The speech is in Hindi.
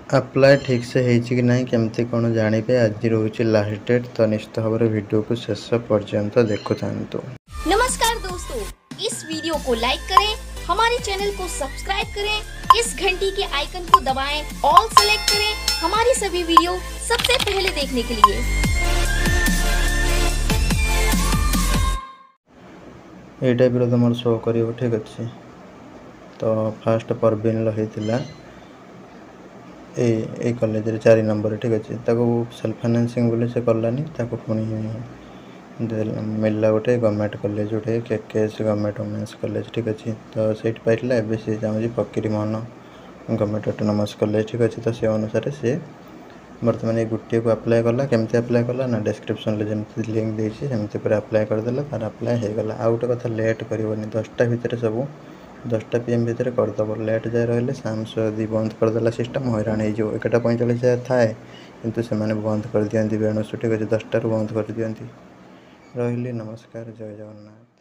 अप्लाई ठीक से कि नहीं केमती कौन जानिबे आज रोच लास्ट डेट तो निश्चित भाव वीडियो को शेष पर्यंत देखु था। नमस्कार दोस्तों, इस वीडियो को लाइक करें, हमारे चैनल को सब्सक्राइब करें, इस घंटी के आइकन को दबाएं, ऑल सेलेक्ट करें हमारी सभी वीडियो सबसे पहले देखने के लिए। ये टाइप तुम शो कर ठीक अच्छे। तो फास्ट परवीन होता ए कॉलेज 4 नंबर ठीक अच्छे। सेल्फ फाइनेंसिंग बोले से कलानी पुणी मिलला गोटे गवर्नमेंट कॉलेज गोटे केकेएस गवर्नमेंट वुमेन्स कॉलेज ठीक अच्छे। तो से पाइला एवं सी चाहूँगी फकीर मोहन गवर्नमेंट ऑटोनोमस कॉलेज ठीक अच्छे। तो से अनुसार से बर्तमान ये गोटे को अप्लाई कला केमती अप्लाई कला ना डिस्क्रिप्शन में जमी लिंक देती सेमती पूरा अप्लाई करदेला तार अप्लाई हो गला। आ गोटे कथा लेट करनी 10टा भितर सब 10टा PM भितर करदेव लेट जाए रही सामस यदि बंद करदेला सिस्टम हैरान हो 1टा 45 थाए किंतु से बंद कर दिखती बेणुसु ठीक अच्छे 10टारू बंद कर दिखती। रही नमस्कार जय जगन्नाथ।